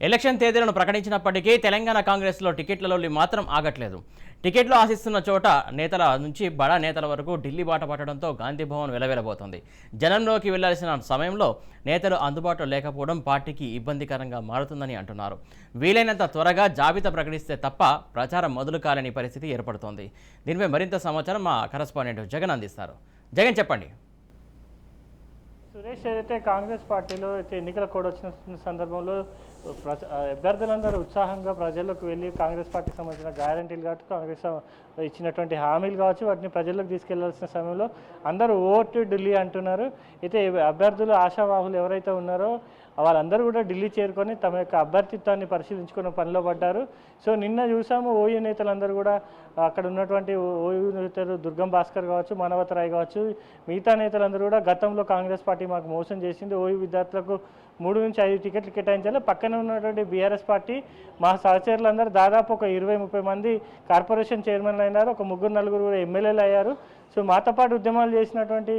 Election తేదీలను ప్రకటించినప్పటికీ తెలంగాణ కాంగ్రెస్లో టికెట్లలో మాత్రం ఆగట్లేదు. టికెట్లు ఆశిస్తున్న చోట నేతల నుంచి బడా నేతల వరకు ఢిల్లీ బాట పట్టడంతో గాంధీ భవన్ వెలవెలబోతోంది. జనంలోకి వెళ్లాల్సిన సమయంలో నేతలు అందుబాటులో లేకపోవడం పార్టీకి ఇబ్బందికరంగా మారుతుందని అంటున్నారు. వీలైనంత త్వరగా జాబితా ప్రకటిస్తే తప్ప ప్రచారం మొదలు కాలేని పరిస్థితి ఏర్పడుతోంది. దీనిపై మరింత సమాచారం మా కరెస్పాండెంట్ జగన్ అందిస్తారు. జగన్ చెప్పండి. సురేష్, ఏదైతే కాంగ్రెస్ పార్టీలో అయితే ఎన్నికల కోడ్ వచ్చిన సందర్భంలో అభ్యర్థులందరూ ఉత్సాహంగా ప్రజల్లోకి వెళ్ళి కాంగ్రెస్ పార్టీకి సంబంధించిన గ్యారంటీలు కావచ్చు, కాంగ్రెస్ ఇచ్చినటువంటి హామీలు కావచ్చు, వాటిని ప్రజల్లోకి తీసుకెళ్లాల్సిన సమయంలో అందరూ ఓటు ఢిల్లీ అంటున్నారు. అయితే అభ్యర్థులు ఆశావాహులు ఎవరైతే ఉన్నారో వాళ్ళందరూ కూడా ఢిల్లీ చేరుకొని తమ యొక్క అభ్యర్థిత్వాన్ని పరిశీలించుకున్న పనిలో పడ్డారు. సో నిన్న చూసాము ఓయూ నేతలందరూ కూడా అక్కడ ఉన్నటువంటి ఓయూ నేతలు దుర్గం భాస్కర్ కావచ్చు, మానవతరాయ్ కావచ్చు, మిగతా నేతలందరూ కూడా గతంలో కాంగ్రెస్ పార్టీ మాకు మోసం చేసింది, ఓయూ విద్యార్థులకు 3 నుంచి 5 టికెట్లు కేటాయించాలి, పక్కన ఉన్నటువంటి బీఆర్ఎస్ పార్టీ మా సహచరులందరూ దాదాపు ఒక 20-30 మంది కార్పొరేషన్ చైర్మన్లు అయినారు, ఒక 3-4 కూడా ఎమ్మెల్యేలు అయ్యారు. సో మాతో పాటు ఉద్యమాలు చేసినటువంటి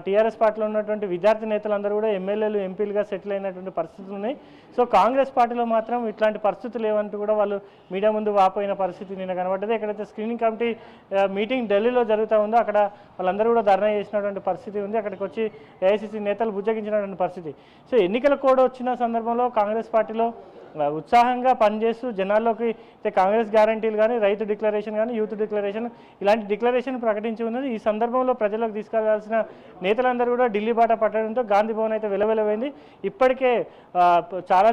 టీఆర్ఎస్ పార్టీలో ఉన్నటువంటి విద్యార్థి నేతలందరూ కూడా ఎమ్మెల్యేలు ఎంపీలుగా సెటిల్ అయినటువంటి పరిస్థితులు ఉన్నాయి. సో కాంగ్రెస్ పార్టీలో మాత్రం ఇట్లాంటి పరిస్థితులు లేవంటూ కూడా వాళ్ళు మీడియా ముందు వాపోయిన పరిస్థితి నిన్న కనబడ్డది. ఎక్కడైతే స్క్రీనింగ్ కమిటీ మీటింగ్ ఢిల్లీలో జరుగుతూ ఉందో అక్కడ వాళ్ళందరూ కూడా ధర్నా చేసినటువంటి పరిస్థితి ఉంది. అక్కడికి వచ్చి ఏఐసీసీ నేతలు బుజ్జగించినటువంటి పరిస్థితి. సో ఎన్నికల కోడ్ వచ్చిన సందర్భంలో కాంగ్రెస్ పార్టీలో ఉత్సాహంగా పనిచేస్తూ జనాల్లోకి కాంగ్రెస్ గ్యారంటీలు కానీ, రైతు డిక్లరేషన్ కానీ, యూత్ డిక్లరేషన్ ఇలాంటి డిక్లరేషన్ ప్రకటించి ఉన్నది. ఈ సందర్భంలో ప్రజలకు తీసుకెళ్లాల్సిన నేతలందరూ కూడా ఢిల్లీ బాట పట్టడంతో గాంధీ భవన్ అయితే వెలవెలవైంది. ఇప్పటికే చాలా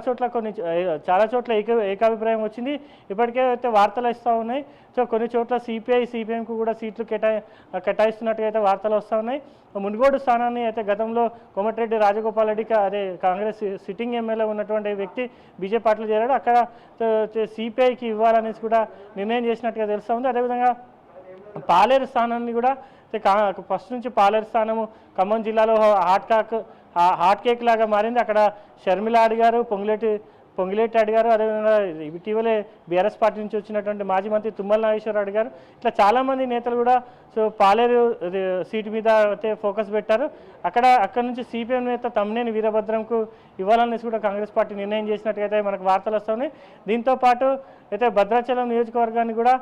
చోట్ల ఏకాభిప్రాయం వచ్చింది. ఇప్పటికే అయితే వార్తలు వస్తూ ఉన్నాయి. సో కొన్ని చోట్ల సిపిఐ-సిపిఎంకు కూడా సీట్లు కేటాయిస్తున్నట్టుగా అయితే వార్తలు వస్తూ ఉన్నాయి. మునుగోడు స్థానాన్ని అయితే గతంలో కోమటిరెడ్డి రాజగోపాల్ రెడ్డికి అదే కాంగ్రెస్ సిట్టింగ్ ఎమ్మెల్యే ఉన్నటువంటి వ్యక్తి బీజేపీ పార్టీలో చేరాడు. అక్కడ సిపిఐకి ఇవ్వాలనేసి కూడా నిర్ణయం చేసినట్టుగా తెలుస్తూ ఉంది. అదేవిధంగా పాలేరు స్థానాన్ని కూడా ఫస్ట్ నుంచి పాలేరు స్థానము ఖమ్మం జిల్లాలో హాట్ కేక్ లాగా మారింది. అక్కడ షర్మిల అడిగారు, పొంగిలేటి అడిగారు, అదేవిధంగా ఇటీవలే బీఆర్ఎస్ పార్టీ నుంచి వచ్చినటువంటి మాజీ మంత్రి తుమ్మల నాగేశ్వరరావు అడిగారు. ఇట్లా చాలామంది నేతలు కూడా సో పాలేరు సీటు మీద అయితే ఫోకస్ పెట్టారు. అక్కడ నుంచి సిపిఎం నేత తమ్మినేని వీరభద్రంకు ఇవ్వాలనేసి కూడా కాంగ్రెస్ పార్టీ నిర్ణయం చేసినట్టుగా మనకు వార్తలు వస్తున్నాయి. దీంతోపాటు అయితే భద్రాచలం నియోజకవర్గాన్ని కూడా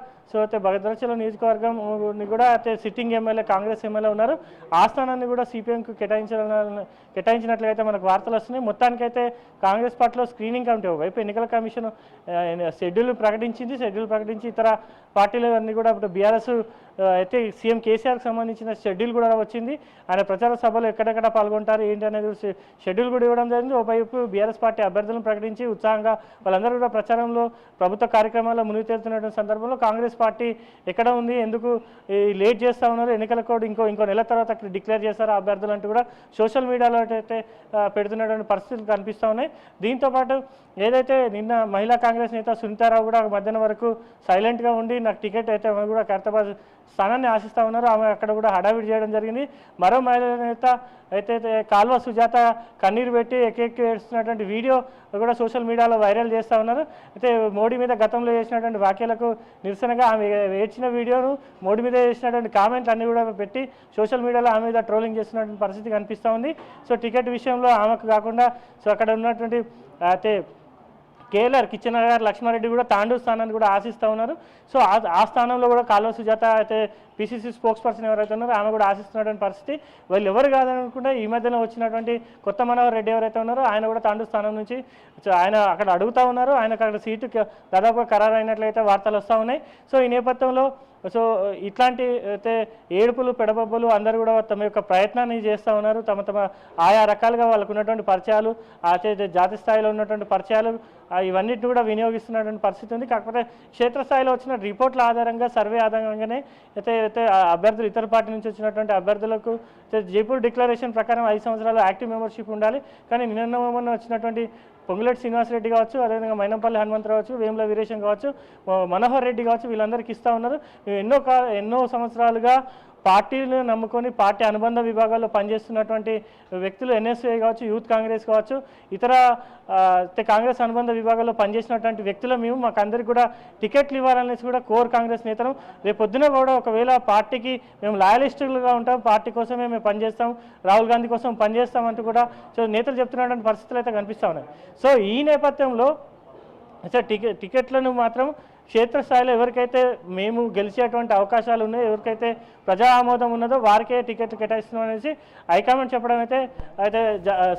భద్రాచలం నియోజకవర్గంని కూడా అయితే సిట్టింగ్ ఎమ్మెల్యే కాంగ్రెస్ ఎమ్మెల్యే ఉన్నారు. ఆ స్థానాన్ని కూడా సిపిఎంకు కేటాయించినట్లయితే మనకు వార్తలు వస్తున్నాయి. మొత్తానికైతే కాంగ్రెస్ పార్టీలో స్క్రీనింగ్ కమిటీ వైపు ఎన్నికల కమిషన్ షెడ్యూల్ ప్రకటించి ఇతర పార్టీలు అన్నీ కూడా ఇప్పుడు బీఆర్ఎస్ అయితే సీఎం కేసీఆర్కి సంబంధించిన షెడ్యూల్ కూడా వచ్చింది. ఆయన ప్రచార సభలో ఎక్కడెక్కడ పాల్గొంటారు ఏంటి అనేది షెడ్యూల్ కూడా ఇవ్వడం జరిగింది. ఒకవైపు బీఆర్ఎస్ పార్టీ అభ్యర్థులను ప్రకటించి ఉత్సాహంగా వాళ్ళందరూ కూడా ప్రచారంలో ప్రభుత్వ కార్యక్రమాల్లో మునిగి తేలుతున్నటువంటి సందర్భంలో కాంగ్రెస్ పార్టీ ఎక్కడ ఉంది, ఎందుకు లేట్ చేస్తూ ఉన్నారు, ఎన్నికల కోడ్ ఇంకో నెల తర్వాత అక్కడ డిక్లేర్ చేస్తారు అభ్యర్థులు అంటూ కూడా సోషల్ మీడియాలో అయితే పెడుతున్నటువంటి పరిస్థితులు కనిపిస్తూ ఉన్నాయి. దీంతోపాటు ఏదైతే నిన్న మహిళా కాంగ్రెస్ నేత సునీతారావు కూడా మధ్యాహ్నం వరకు సైలెంట్గా ఉండి నాకు టికెట్ అయితే ఆమె కూడా ఖైరతాబాద్ స్థానాన్ని ఆశిస్తూ ఉన్నారు. ఆమె అక్కడ కూడా హడావిడి చేయడం జరిగింది. మరో మహిళా నేత అయితే కాల్వ సుజాత కన్నీరు పెట్టి ఎక్కి ఏడుస్తున్నటువంటి వీడియో కూడా సోషల్ మీడియాలో వైరల్ చేస్తూ ఉన్నారు. అయితే మోడీ మీద గతంలో చేసినటువంటి వ్యాఖ్యలకు నిరసనగా ఆమె ఏడ్చిన వీడియోను, మోడీ మీద చేసినటువంటి కామెంట్లు అన్నీ కూడా పెట్టి సోషల్ మీడియాలో ఆమె మీద ట్రోలింగ్ చేస్తున్నటువంటి పరిస్థితి కనిపిస్తూ ఉంది. సో టికెట్ విషయంలో ఆమెకు కాకుండా సో అక్కడ ఉన్నటువంటి అయితే కేఎల్ఆర్ కిచెన్ గారు లక్ష్మారెడ్డి కూడా తాండూరు స్థానాన్ని కూడా ఆశిస్తూ ఉన్నారు. సో ఆ స్థానంలో కూడా కాల్వ సుజాత అయితే పిసిసి స్పోక్స్ పర్సన్ ఎవరైతే ఉన్నారో ఆమె కూడా ఆశిస్తున్నటువంటి పరిస్థితి. వాళ్ళు ఎవరు కాదనుకుంటే ఈ మధ్యన వచ్చినటువంటి కొత్త మనోహర్ రెడ్డి ఎవరైతే ఉన్నారో ఆయన కూడా తాండూరు స్థానం నుంచి ఆయన అక్కడ అడుగుతూ ఉన్నారు. ఆయనకు అక్కడ సీటు దాదాపుగా ఖరారు అయినట్లయితే వార్తలు వస్తూ ఉన్నాయి. సో ఈ నేపథ్యంలో ఇట్లాంటి అయితే ఏడుపులు పెడబబ్బులు అందరూ కూడా తమ యొక్క ప్రయత్నాన్ని చేస్తూ ఉన్నారు. తమ ఆయా రకాలుగా వాళ్ళకు ఉన్నటువంటి పరిచయాలు, జాతీయ స్థాయిలో ఉన్నటువంటి పరిచయాలు ఇవన్నిటిని కూడా వినియోగిస్తున్నటువంటి పరిస్థితి ఉంది. కాకపోతే క్షేత్రస్థాయిలో వచ్చిన రిపోర్ట్ల ఆధారంగా, సర్వే ఆధారంగానే అయితే అభ్యర్థులు ఇతర పార్టీ నుంచి వచ్చినటువంటి అభ్యర్థులకు జైపూర్ డిక్లరేషన్ ప్రకారం 5 సంవత్సరాలు యాక్టివ్ మెంబర్షిప్ ఉండాలి. కానీ నిన్న వచ్చినటువంటి పొంగులేటి శ్రీనివాసరెడ్డి కావచ్చు, అదేవిధంగా మైనంపల్లి హనుమంతరావు కావచ్చు, వేముల వీరేశం కావచ్చు, మనోహర్ రెడ్డి కావచ్చు, వీళ్ళందరికీ ఇస్తూ ఉన్నారు. ఎన్నో సంవత్సరాలుగా పార్టీలను నమ్ముకొని పార్టీ అనుబంధ విభాగాల్లో పనిచేస్తున్నటువంటి వ్యక్తులు ఎన్ఎస్ఏ కావచ్చు, యూత్ కాంగ్రెస్ కావచ్చు, ఇతర కాంగ్రెస్ అనుబంధ విభాగాల్లో పనిచేసినటువంటి వ్యక్తులు మాకు అందరికీ కూడా టికెట్లు ఇవ్వాలనేసి కూడా కోర్ కాంగ్రెస్ నేతలు రేపు పొద్దున కూడా ఒకవేళ పార్టీకి మేము లాయలిస్టులుగా ఉంటాం, పార్టీ కోసమే మేము పనిచేస్తాం, రాహుల్ గాంధీ కోసం పనిచేస్తామంటూ కూడా నేతలు చెప్తున్నటువంటి పరిస్థితులు అయితే కనిపిస్తూ ఉన్నాయి. సో ఈ నేపథ్యంలో సార్ టికెట్లను మాత్రం క్షేత్రస్థాయిలో ఎవరికైతే మేము గెలిచేటువంటి అవకాశాలు ఉన్నాయో, ఎవరికైతే ప్రజా ఆమోదం ఉన్నదో వారికే టికెట్లు కేటాయిస్తున్నాం అనేసి హైకమాండ్ చెప్పడం అయితే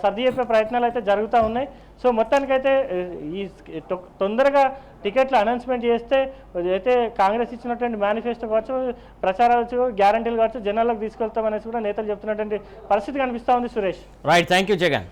సర్ది చెప్పే ప్రయత్నాలు అయితే జరుగుతూ ఉన్నాయి. సో మొత్తానికైతే ఈ తొందరగా టికెట్లు అనౌన్స్మెంట్ చేస్తే అయితే కాంగ్రెస్ ఇచ్చినటువంటి మేనిఫెస్టో కావచ్చు, ప్రచారాలు గ్యారంటీలు కావచ్చు జనాలకు తీసుకెళ్తామనేసి కూడా నేతలు చెప్తున్నటువంటి పరిస్థితి కనిపిస్తూ ఉంది. Suresh, right, thank you Jagan.